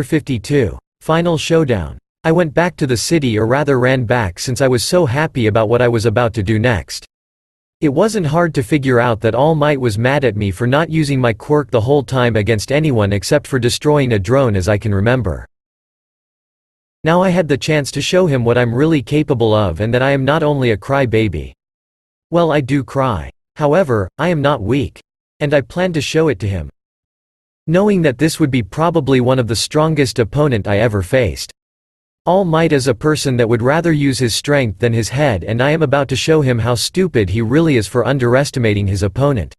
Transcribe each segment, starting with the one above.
52. Final showdown. I went back to the city, or rather ran back, since I was so happy about what I was about to do next. It wasn't hard to figure out that All Might was mad at me for not using my quirk the whole time against anyone except for destroying a drone, as I can remember. Now I had the chance to show him what I'm really capable of, and that I am not only a crybaby. Well, I do cry. However, I am not weak. And I plan to show it to him. Knowing that this would be probably one of the strongest opponent I ever faced. All Might is a person that would rather use his strength than his head, and I am about to show him how stupid he really is for underestimating his opponent.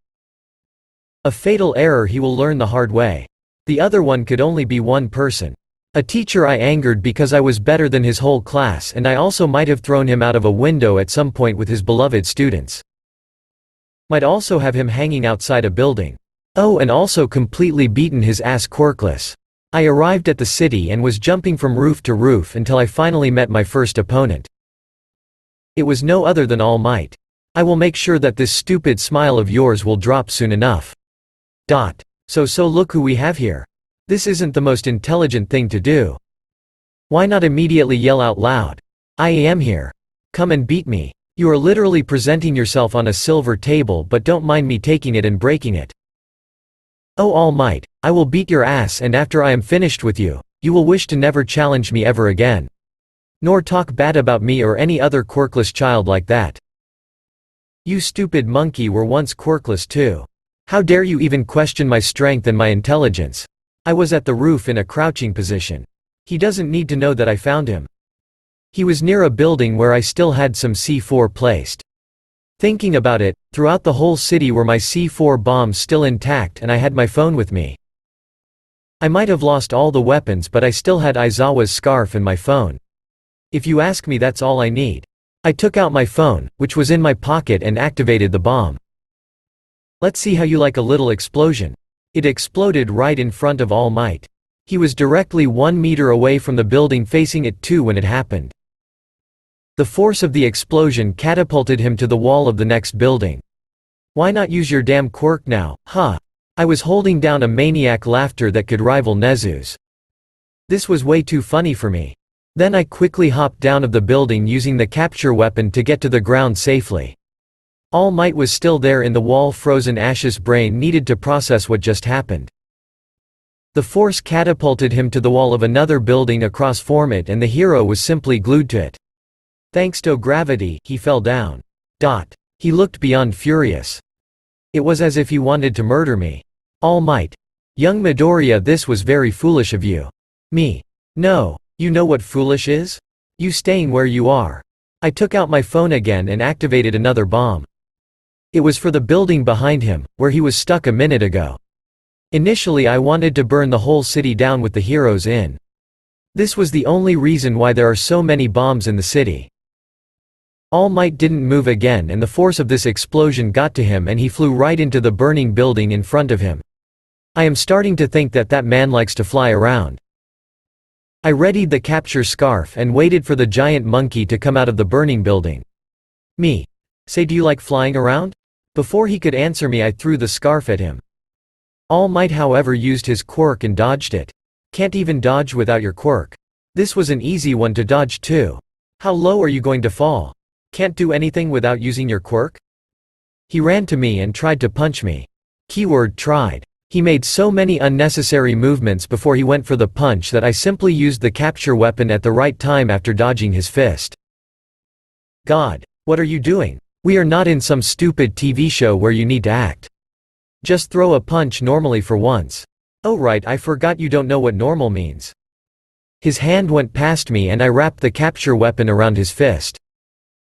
A fatal error he will learn the hard way. The other one could only be one person. A teacher I angered because I was better than his whole class, and I also might have thrown him out of a window at some point with his beloved students. Might also have him hanging outside a building. Oh, and also completely beaten his ass quirkless. I arrived at the city and was jumping from roof to roof until I finally met my first opponent. It was no other than All Might. I will make sure that this stupid smile of yours will drop soon enough. So look who we have here. This isn't the most intelligent thing to do. Why not immediately yell out loud, "I am here. Come and beat me." You are literally presenting yourself on a silver table, but don't mind me taking it and breaking it. Oh All Might, I will beat your ass, and after I am finished with you, you will wish to never challenge me ever again. Nor talk bad about me or any other quirkless child like that. You stupid monkey were once quirkless too. How dare you even question my strength and my intelligence? I was at the roof in a crouching position. He doesn't need to know that I found him. He was near a building where I still had some C4 placed. Thinking about it, throughout the whole city were my C4 bombs still intact, and I had my phone with me. I might have lost all the weapons, but I still had Aizawa's scarf and my phone. If you ask me, that's all I need. I took out my phone, which was in my pocket, and activated the bomb. Let's see how you like a little explosion. It exploded right in front of All Might. He was directly 1 meter away from the building facing it too when it happened. The force of the explosion catapulted him to the wall of the next building. Why not use your damn quirk now, huh? I was holding down a maniac laughter that could rival Nezu's. This was way too funny for me. Then I quickly hopped down of the building using the capture weapon to get to the ground safely. All Might was still there in the wall, frozen ashes. Brain needed to process what just happened. The force catapulted him to the wall of another building across from it, and the hero was simply glued to it. Thanks to gravity, he fell down. He looked beyond furious. It was as if he wanted to murder me. All Might. Young Midoriya, this was very foolish of you. Me. No. You know what foolish is? You staying where you are. I took out my phone again and activated another bomb. It was for the building behind him, where he was stuck a minute ago. Initially I wanted to burn the whole city down with the heroes in. This was the only reason why there are so many bombs in the city. All Might didn't move again, and the force of this explosion got to him and he flew right into the burning building in front of him. I am starting to think that that man likes to fly around. I readied the capture scarf and waited for the giant monkey to come out of the burning building. Me. Say, do you like flying around? Before he could answer me, I threw the scarf at him. All Might, however, used his quirk and dodged it. Can't even dodge without your quirk. This was an easy one to dodge too. How low are you going to fall? Can't do anything without using your quirk? He ran to me and tried to punch me. Keyword tried. He made so many unnecessary movements before he went for the punch that I simply used the capture weapon at the right time after dodging his fist. God, what are you doing? We are not in some stupid TV show where you need to act. Just throw a punch normally for once. Oh right, I forgot you don't know what normal means. His hand went past me and I wrapped the capture weapon around his fist.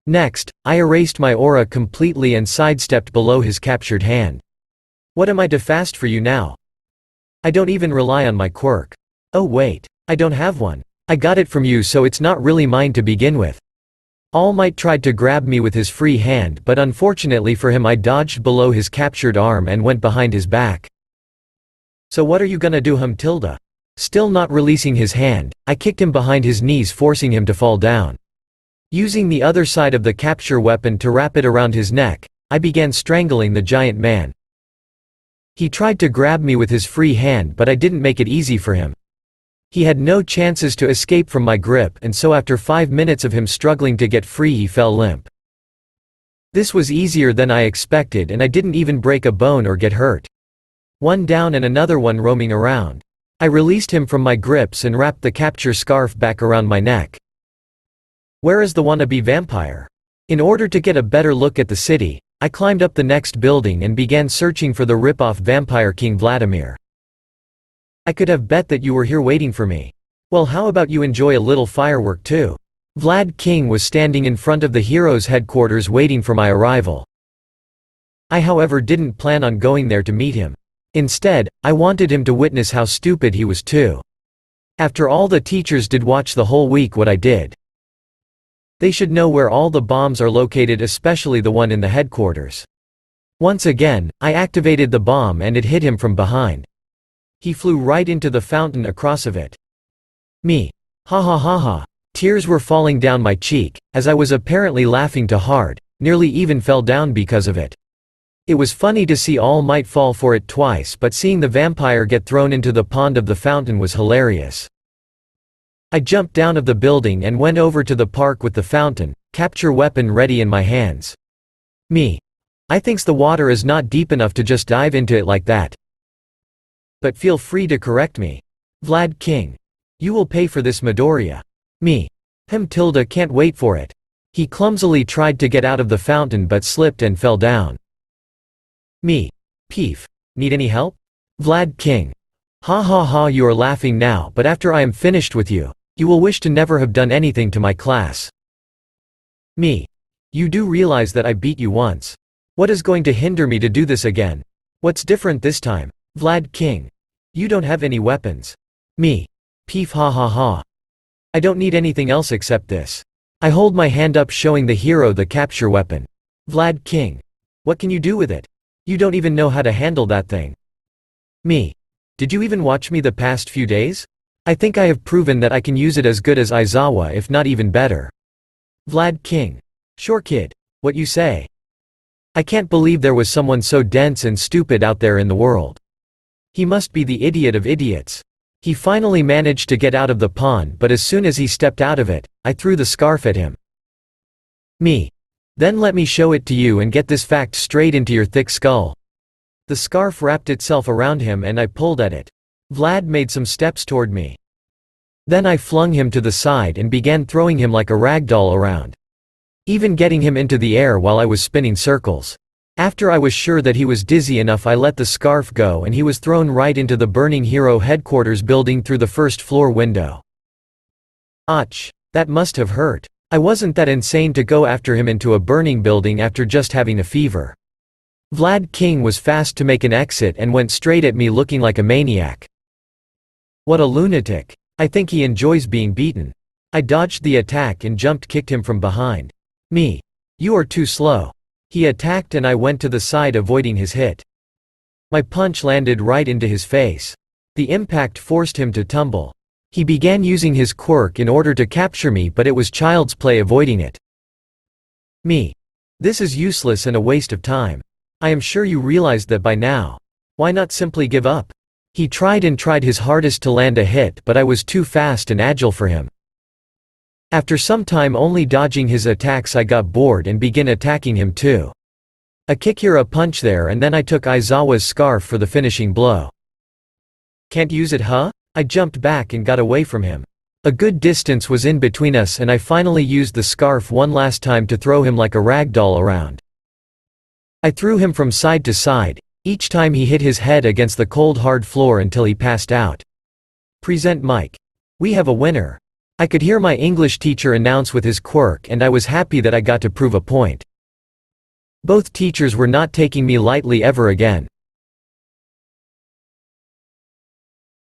Next, I erased my aura completely and sidestepped below his captured hand. What am I too fast for you now? I don't even rely on my quirk. Oh wait, I don't have one. I got it from you, so it's not really mine to begin with. All Might tried to grab me with his free hand, but unfortunately for him I dodged below his captured arm and went behind his back. So what are you gonna do, Tilda? Still not releasing his hand, I kicked him behind his knees, forcing him to fall down. Using the other side of the capture weapon to wrap it around his neck, I began strangling the giant man. He tried to grab me with his free hand, but I didn't make it easy for him. He had no chances to escape from my grip, and so after 5 minutes of him struggling to get free he fell limp. This was easier than I expected, and I didn't even break a bone or get hurt. One down and another one roaming around. I released him from my grips and wrapped the capture scarf back around my neck. Where is the wannabe vampire? In order to get a better look at the city, I climbed up the next building and began searching for the rip-off vampire King Vladimir. I could have bet that you were here waiting for me. Well, how about you enjoy a little firework too? Vlad King was standing in front of the hero's headquarters waiting for my arrival. I however didn't plan on going there to meet him. Instead, I wanted him to witness how stupid he was too. After all, the teachers did watch the whole week what I did. They should know where all the bombs are located, especially the one in the headquarters. Once again, I activated the bomb and it hit him from behind. He flew right into the fountain across of it. Me. Ha ha ha ha. Tears were falling down my cheek, as I was apparently laughing too hard, nearly even fell down because of it. It was funny to see All Might fall for it twice, but seeing the vampire get thrown into the pond of the fountain was hilarious. I jumped down of the building and went over to the park with the fountain, capture weapon ready in my hands. Me. I thinks the water is not deep enough to just dive into it like that. But feel free to correct me. Vlad King. You will pay for this, Midoriya. Me. Tilda can't wait for it. He clumsily tried to get out of the fountain but slipped and fell down. Me. Peef. Need any help? Vlad King. Ha ha ha, you are laughing now, but after I am finished with you, you will wish to never have done anything to my class. Me. You do realize that I beat you once. What is going to hinder me to do this again? What's different this time? Vlad King. You don't have any weapons. Me. Peef, ha ha ha. I don't need anything else except this. I hold my hand up showing the hero the capture weapon. Vlad King. What can you do with it? You don't even know how to handle that thing. Me. Did you even watch me the past few days? I think I have proven that I can use it as good as Aizawa, if not even better. Vlad King. Sure kid. What you say? I can't believe there was someone so dense and stupid out there in the world. He must be the idiot of idiots. He finally managed to get out of the pond, but as soon as he stepped out of it, I threw the scarf at him. Me. Then let me show it to you and get this fact straight into your thick skull. The scarf wrapped itself around him and I pulled at it. Vlad made some steps toward me. Then I flung him to the side and began throwing him like a rag doll around. Even getting him into the air while I was spinning circles. After I was sure that he was dizzy enough, I let the scarf go and he was thrown right into the burning hero headquarters building through the first floor window. Ouch. That must have hurt. I wasn't that insane to go after him into a burning building after just having a fever. Vlad King was fast to make an exit and went straight at me looking like a maniac. What a lunatic. I think he enjoys being beaten. I dodged the attack and kicked him from behind. Me. You are too slow. He attacked and I went to the side avoiding his hit. My punch landed right into his face. The impact forced him to tumble. He began using his quirk in order to capture me, but it was child's play avoiding it. Me. This is useless and a waste of time. I am sure you realized that by now. Why not simply give up? He tried and tried his hardest to land a hit, but I was too fast and agile for him. After some time only dodging his attacks, I got bored and began attacking him too. A kick here, a punch there, and then I took Aizawa's scarf for the finishing blow. Can't use it, huh? I jumped back and got away from him. A good distance was in between us and I finally used the scarf one last time to throw him like a rag doll around. I threw him from side to side, each time he hit his head against the cold hard floor until he passed out. Present Mike. We have a winner. I could hear my English teacher announce with his quirk and I was happy that I got to prove a point. Both teachers were not taking me lightly ever again.